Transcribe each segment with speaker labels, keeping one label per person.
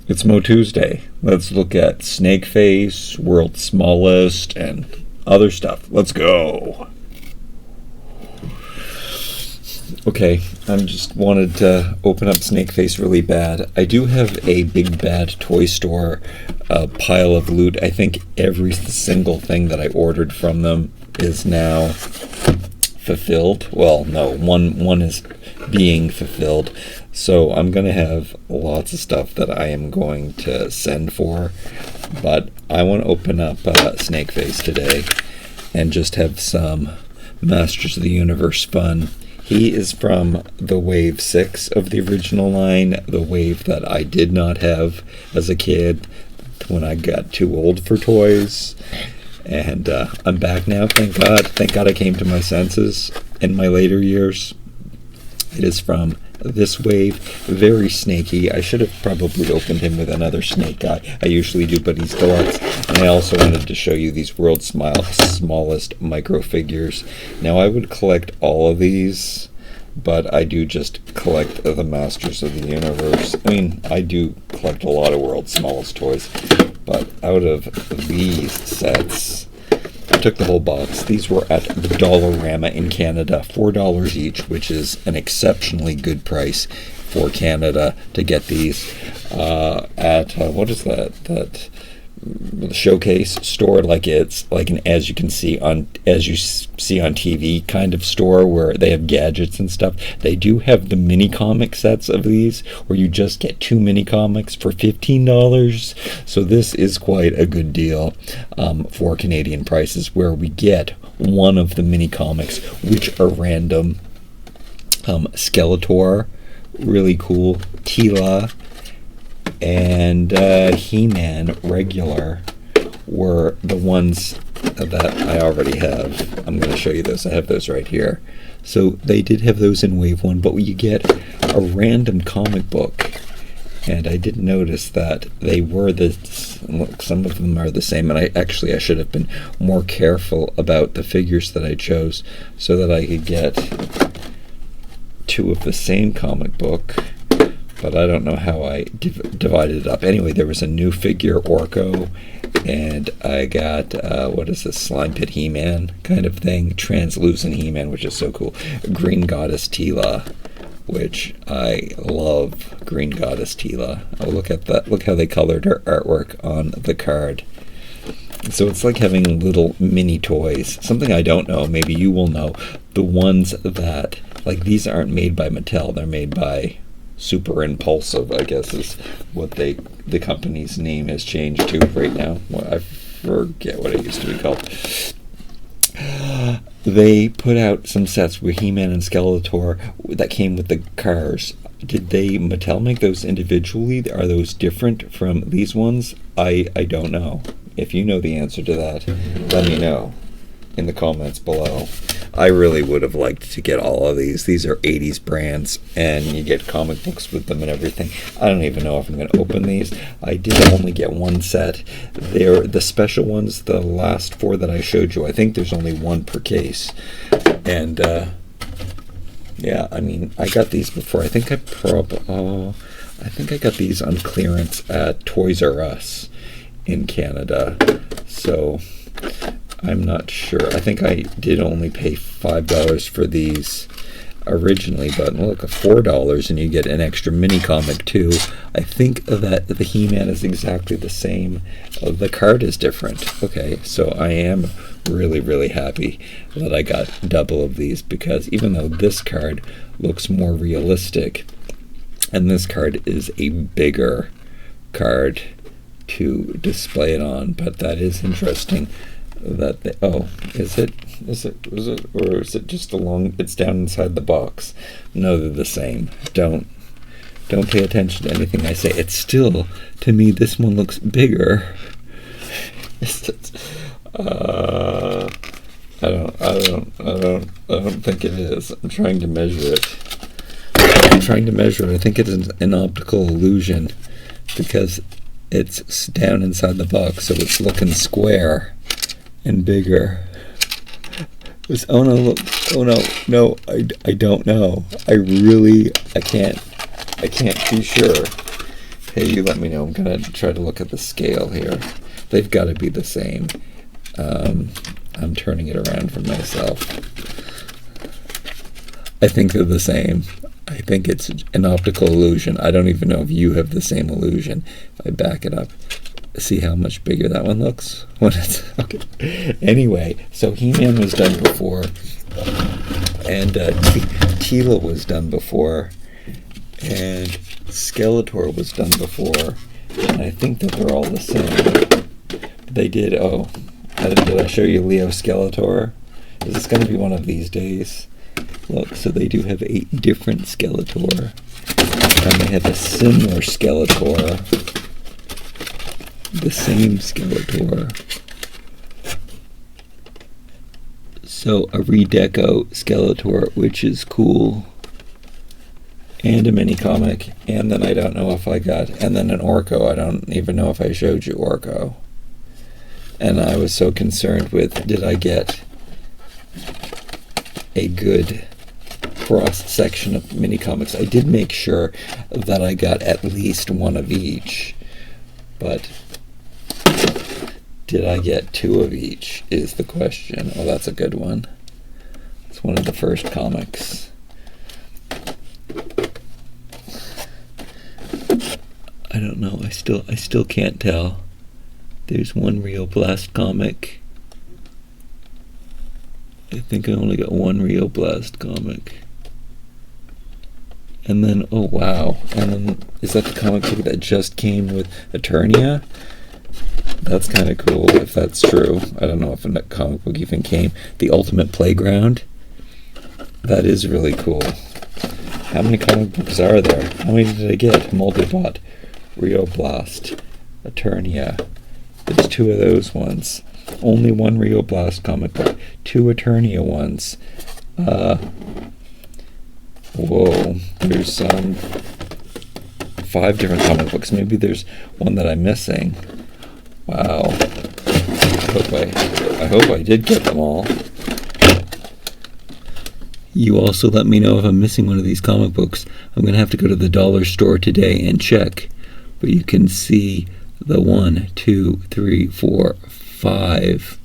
Speaker 1: It's MOTUesday. Let's look at snake face, world's smallest, and other stuff. Let's go. Okay, I just wanted to open up snake face really bad. I do have a big bad toy store pile of loot. I think every single thing that I ordered from them is now fulfilled. Well, no, one is being fulfilled. So I'm going to have lots of stuff that I am going to send for. But I want to open up snake face today and just have some Masters of the Universe fun. He is from the Wave 6 of the original line, the wave that I did not have as a kid when I got too old for toys. And I'm back now, thank God. Thank God I came to my senses in my later years. It is from this wave, very snaky. I should have probably opened him with another snake guy. I usually do, but he's deluxe. And I also wanted to show you these world's smallest micro figures. Now, I would collect all of these, but I do just collect the Masters of the Universe. I mean, I do collect a lot of world's smallest toys, but out of these sets, I took the whole box. These were at the Dollarama in Canada, $4 each, which is an exceptionally good price for Canada to get these at what is that Showcase store, like it's like an as you see on TV kind of store where they have gadgets and stuff. They do have the mini comic sets of these where you just get 2 mini comics for $15. So this is quite a good deal for Canadian prices, where we get one of the mini comics, which are random. Skeletor, really cool. Tila and He-Man regular were the ones that I already have. I'm going to show you those. I have those right here. So they did have those in Wave 1, but you get a random comic book. And I did notice that they were some of them are the same, and I should have been more careful about the figures that I chose so that I could get 2 of the same comic book. But I don't know how I divided it up. Anyway, there was a new figure, Orko, and I got, what is this, Slime Pit He-Man kind of thing, translucent He-Man, which is so cool. Green Goddess Tila, which I love. Green Goddess Tila. Oh, look at that. Look how they colored her artwork on the card. So it's like having little mini toys. Something I don't know, maybe you will know. The ones that, like, these aren't made by Mattel. They're made by Super Impulsive, I guess is what the company's name has changed to right now. Well, I forget what it used to be called. They put out some sets with He-Man and Skeletor that came with the cars. Did Mattel make those individually? Are those different from these ones? I don't know. If you know the answer to that, let me know in the comments below. I really would have liked to get all of these. These are 80s brands, and you get comic books with them and everything. I don't even know if I'm going to open these. I did only get one set. They're the special ones, the last 4 that I showed you. I think there's only 1 per case. And, yeah, I mean, I got these before. I think I got these on clearance at Toys R Us in Canada. So I'm not sure. I think I did only pay $5 for these originally, but look, $4 and you get an extra mini comic too. I think that the He-Man is exactly the same. The card is different. Okay, so I am really, really happy that I got double of these, because even though this card looks more realistic, and this card is a bigger card to display it on, but that is interesting. That is it or is it just it's down inside the box? No, they're the same. Don't pay attention to anything I say. It's still, to me, this one looks bigger. I don't think it is. I'm trying to measure it. I think it is an optical illusion, because it's down inside the box, so it's looking square and bigger. Oh no, I don't know. I can't be sure. Hey, you let me know. I'm gonna try to look at the scale here. They've got to be the same. I'm turning it around for myself. I think they're the same. I think it's an optical illusion. I don't even know if you have the same illusion. If I back it up, see how much bigger that one looks when it's okay. Anyway, so He-Man was done before, and Teela was done before, and Skeletor was done before, and I think that they're all the same. They did. Oh, did I show you Leo Skeletor? Is this going to be one of these days? Look, so they do have 8 different Skeletor, and they have a similar Skeletor, the same Skeletor. So a redeco Skeletor, which is cool, and a mini comic, and then I don't know if I got, and then an Orko. I don't even know if I showed you Orko. And I was so concerned with, did I get a good cross section of mini comics? I did make sure that I got at least one of each, but did I get 2 of each is the question. Oh, that's a good one. It's one of the first comics. I don't know. I still can't tell. There's one Rio Blast comic. I think I only got one Rio Blast comic. And then, oh wow. And then, is that the comic book that just came with Eternia? That's kind of cool, if that's true. I don't know if a comic book even came. The Ultimate Playground? That is really cool. How many comic books are there? How many did I get? Multibot, Rio Blast, Eternia. There's 2 of those ones. Only one Rio Blast comic book. 2 Eternia ones. Whoa. There's 5 different comic books. Maybe there's one that I'm missing. Wow. I hope I did get them all. You also let me know if I'm missing one of these comic books. I'm going to have to go to the dollar store today and check. But you can see the 1, 2, 3, 4, 5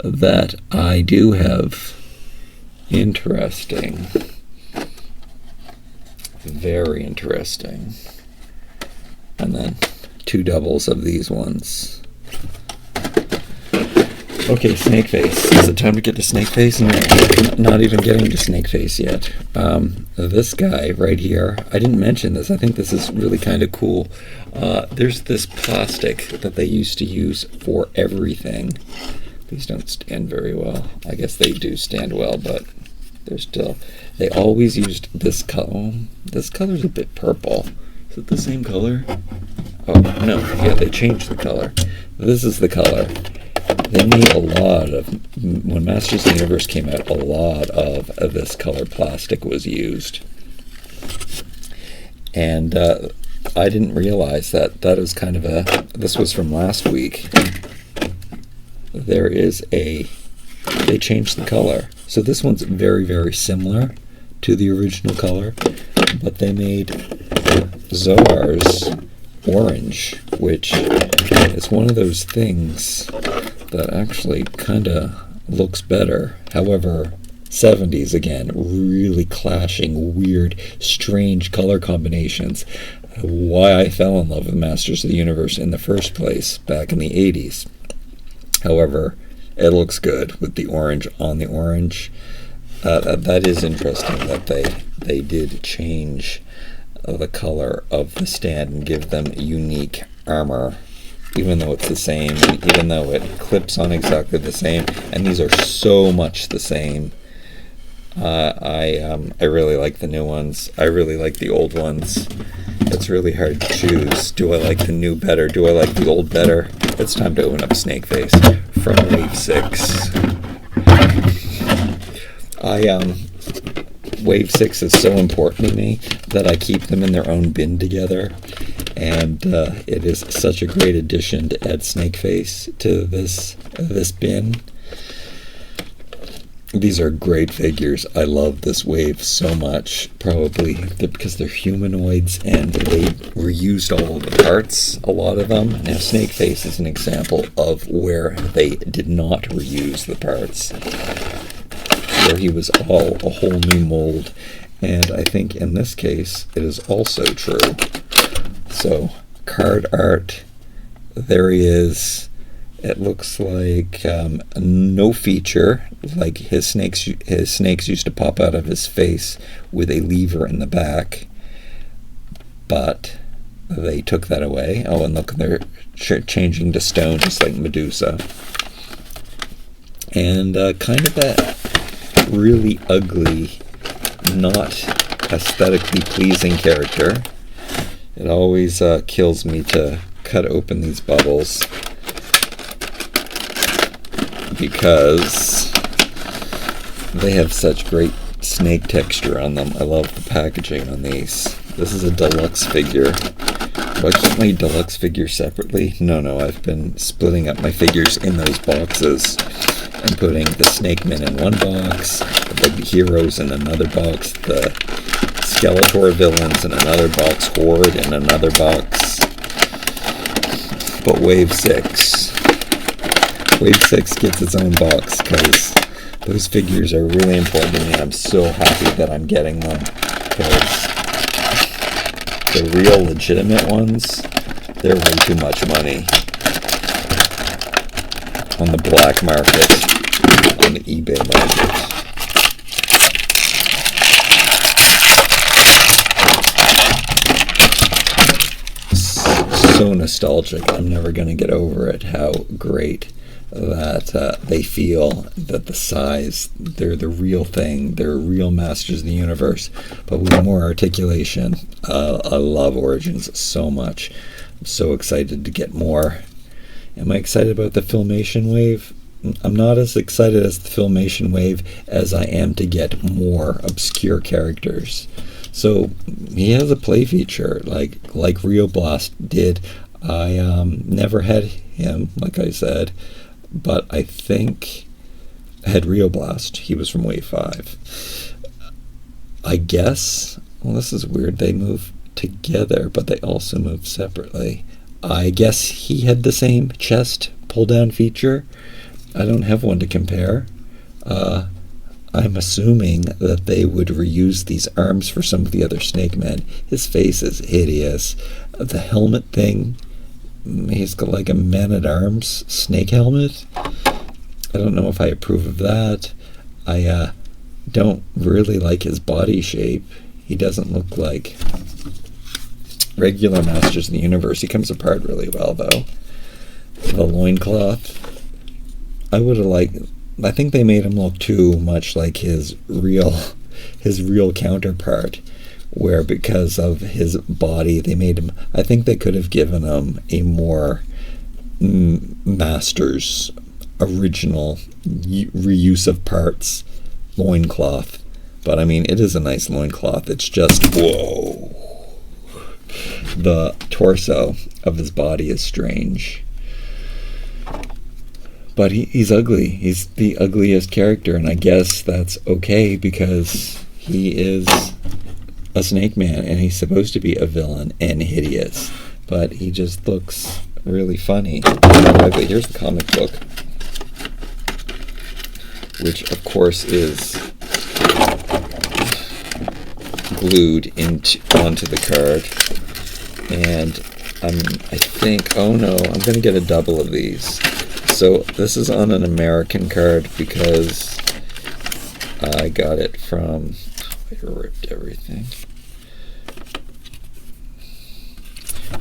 Speaker 1: that I do have. Interesting. Very interesting. And then 2 doubles of these ones. Okay, Snakeface. Is it time to get to Snakeface? No, not even getting to Snakeface yet. This guy right here, I didn't mention this. I think this is really kind of cool. There's this plastic that they used to use for everything. These don't stand very well. I guess they do stand well, but they're still... They always used this color. Oh, this color's a bit purple. Is it the same color? Oh, no. Yeah, they changed the color. This is the color. They made a lot of, when Masters of the Universe came out, a lot of this color plastic was used. And I didn't realize that was kind of this was from last week. They changed the color. So this one's very, very similar to the original color, but they made Zoar's orange, which is one of those things that actually kind of looks better. However, 70s again, really clashing, weird, strange color combinations. Why I fell in love with Masters of the Universe in the first place back in the 80s. However, it looks good with the orange on the orange. That is interesting that they did change the color of the stand and give them unique armor, even though it's the same, even though it clips on exactly the same, and these are so much the same. I really like the new ones. I really like the old ones. It's really hard to choose. Do I like the new better? Do I like the old better? It's time to open up Snakeface from Wave 6. Wave 6 is so important to me that I keep them in their own bin together, and it is such a great addition to add Snakeface to this bin. These are great figures. I love this wave so much, probably because they're humanoids and they reused all of the parts, a lot of them. Now Snakeface is an example of where they did not reuse the parts, where he was all a whole new mold. And I think in this case it is also true. So card art, there he is. It looks like no feature, like his snakes used to pop out of his face with a lever in the back, but they took that away. Oh, and look, they're changing to stone, just like Medusa. And kind of that really ugly, not aesthetically pleasing character. It always kills me to cut open these bubbles, because they have such great snake texture on them. I love the packaging on these. This is a deluxe figure. Do I keep my deluxe figures separately? No, I've been splitting up my figures in those boxes and putting the Snake Men in one box, the heroes in another box, the Skeletor villains in another box, Horde in another box. But Wave 6 gets its own box, because those figures are really important to me. I'm so happy that I'm getting them, because the real legitimate ones, they're way too much money on the black market, on the eBay market. So nostalgic. I'm never going to get over it, how great that they feel, that the size, they're the real thing, they're real masters of the universe, but with more articulation. I love Origins so much. I'm so excited to get more. Am I excited about the Filmation wave? I'm not as excited as the Filmation wave as I am to get more obscure characters. So he has a play feature like Rio Blast did. I never had him, like I said, but I think I had Rio Blast. He was from Wave 5. I guess, well, this is weird, they move together, but they also move separately. I guess he had the same chest pull-down feature. I don't have one to compare. I'm assuming that they would reuse these arms for some of the other Snake Men. His face is hideous. The helmet thing, he's got like a Man-at-Arms snake helmet. I don't know if I approve of that. I don't really like his body shape. He doesn't look like regular Masters of the Universe. He comes apart really well, though. The loincloth, I think they made him look too much like his real counterpart, where because of his body they made him, I think they could have given him a more Masters original reuse of parts loincloth. But I mean, it is a nice loincloth. It's just, whoa, the torso of his body is strange. But he's ugly. He's the ugliest character, and I guess that's okay because he is a Snake Man, and he's supposed to be a villain and hideous. But he just looks really funny. But here's the comic book, which of course is glued onto the card. And I think, oh no, I'm going to get a double of these. So this is on an American card because I got it from, I ripped everything.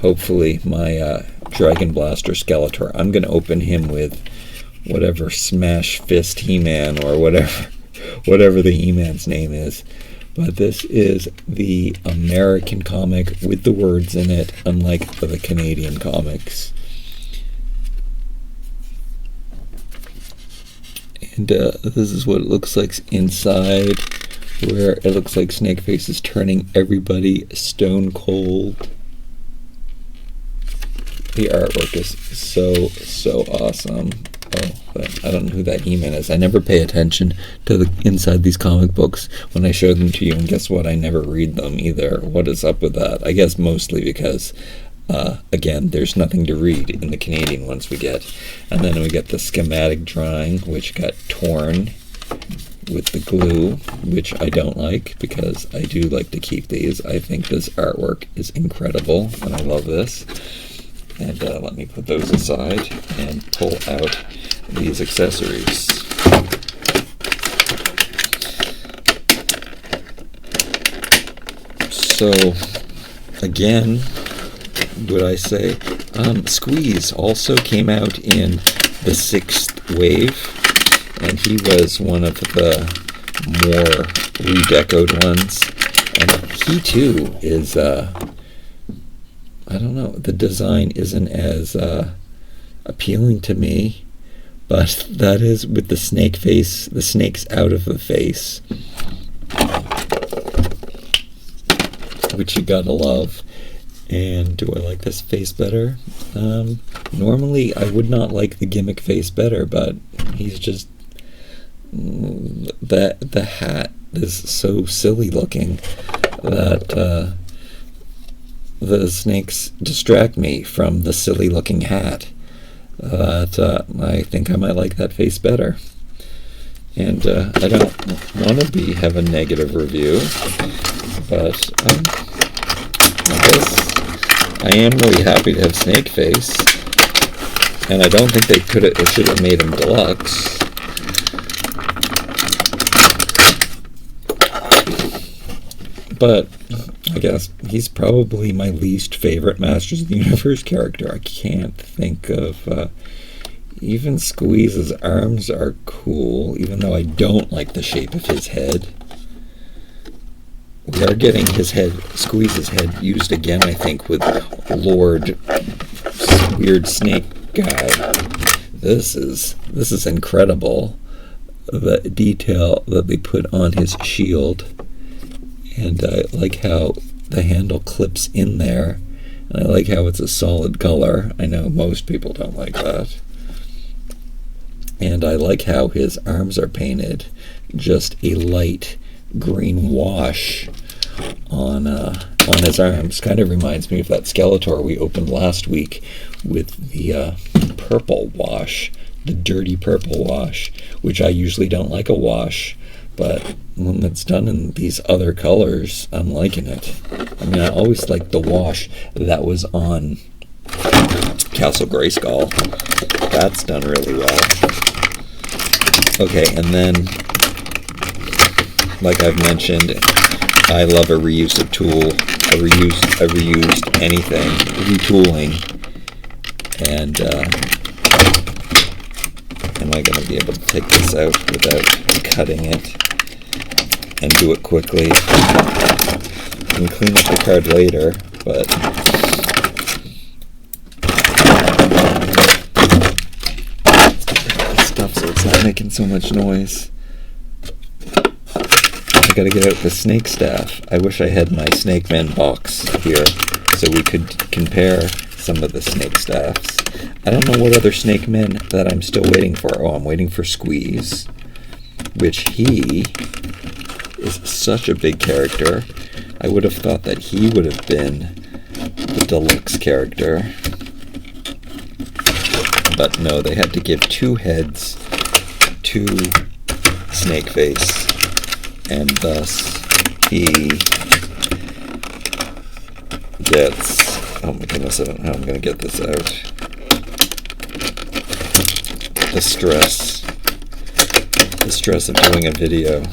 Speaker 1: Hopefully my Dragon Blaster Skeletor, I'm going to open him with whatever Smash Fist He-Man or whatever the He-Man's name is. But this is the American comic with the words in it, unlike the Canadian comics. And this is what it looks like inside, where it looks like Snakeface is turning everybody stone cold. The artwork is so awesome. Oh. but I don't know who that He-Man is. I never pay attention to the inside these comic books when I show them to you, and guess what? I never read them either. What is up with that? I guess mostly because, again, there's nothing to read in the Canadian ones we get. And then we get the schematic drawing, which got torn with the glue, which I don't like because I do like to keep these. I think this artwork is incredible, and I love this. And let me put those aside and pull out these accessories. So, again, would I say, Squeeze also came out in the 6th wave, and he was one of the more redecoed ones. And he too is, I don't know, the design isn't as appealing to me, but that is with the snake face, the snake's out of the face, which you gotta love. And do I like this face better? Normally I would not like the gimmick face better, but he's just, the hat is so silly looking that the snakes distract me from the silly looking hat. That I think I might like that face better. And I don't want to have a negative review, but I guess I am really happy to have Snake Face, and I don't think they should have made him deluxe. But I guess he's probably my least favorite Masters of the Universe character. I can't think of... even Squeeze's arms are cool, even though I don't like the shape of his head. We are getting his head, Squeeze's head, used again, I think, with Lord Weird Snake Guy. This is incredible. The detail that they put on his shield. And I like how the handle clips in there. And I like how it's a solid color. I know most people don't like that. And I like how his arms are painted just a light green wash on his arms. Kind of reminds me of that Skeletor we opened last week with the purple wash, the dirty purple wash, which I usually don't like a wash, but when it's done in these other colors, I'm liking it. I mean, I always liked the wash that was on Castle Grayskull. That's done really well. Okay, and then, like I've mentioned, I love a reused tool, a reused anything, retooling, and am I going to be able to take this out without cutting it and do it quickly? I can clean up the card later, but so it's not making so much noise. I gotta get out the snake staff. I wish I had my Snake Man box here so we could compare some of the snake staffs. I don't know what other Snake Men that I'm still waiting for. Oh, I'm waiting for Squeeze, which he is such a big character. I would have thought that he would have been the deluxe character. But no, they had to give 2 heads to Snakeface, and thus he gets... oh my goodness, I don't know how I'm going to get this out. The stress of doing a video.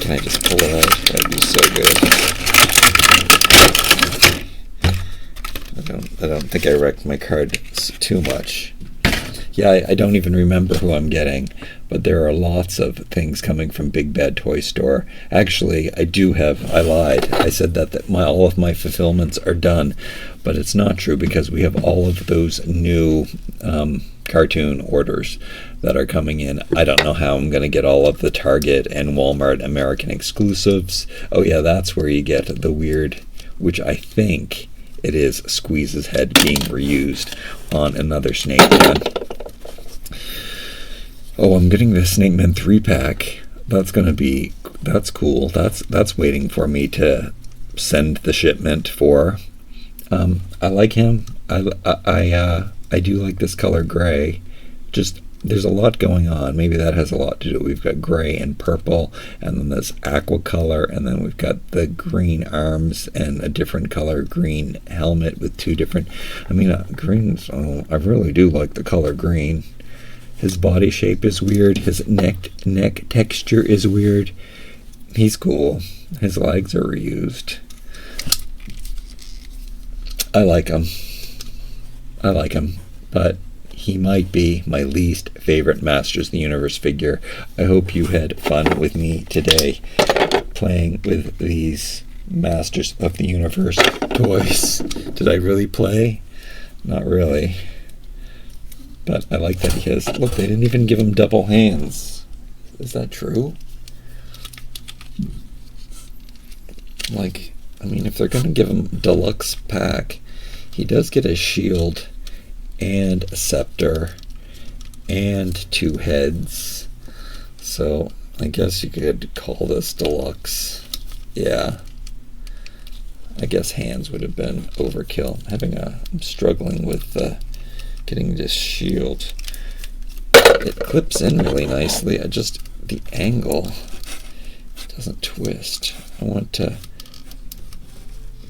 Speaker 1: Can I just pull it out? That'd be so good. I don't think I wrecked my card too much. Yeah, I don't even remember who I'm getting, but there are lots of things coming from Big Bad Toy Store. Actually, I lied. I said that all of my fulfillments are done, but it's not true because we have all of those new cartoon orders that are coming in. I don't know how I'm going to get all of the Target and Walmart American exclusives. Oh yeah, that's where you get the weird, which I think it is Squeeze's head being reused on another Snake Man. Oh, I'm getting the Snake Man 3-pack. That's cool. That's waiting for me to send the shipment for. I like him. I do like this color gray. Just there's a lot going on. Maybe that has a lot to do. We've got gray and purple, and then this aqua color, and then we've got the green arms and a different color green helmet with two different. I mean, greens. Oh, I really do like the color green. His body shape is weird. His neck texture is weird. He's cool. His legs are reused. I like him, but he might be my least favorite Masters of the Universe figure. I hope you had fun with me today playing with these Masters of the Universe toys. Did I really play? Not really. But I like that he has... Look, they didn't even give him double hands. Is that true? Like, I mean, if they're going to give him deluxe pack, he does get a shield and a scepter and two heads. So I guess you could call this deluxe. Yeah. I guess hands would have been overkill. I'm struggling with getting this shield. It clips in really nicely. The angle doesn't twist. I want to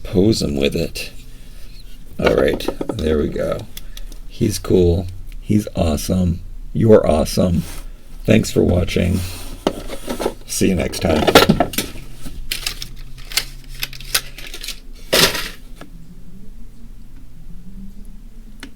Speaker 1: pose him with it. Alright, there we go. He's cool. He's awesome. You're awesome. Thanks for watching. See you next time.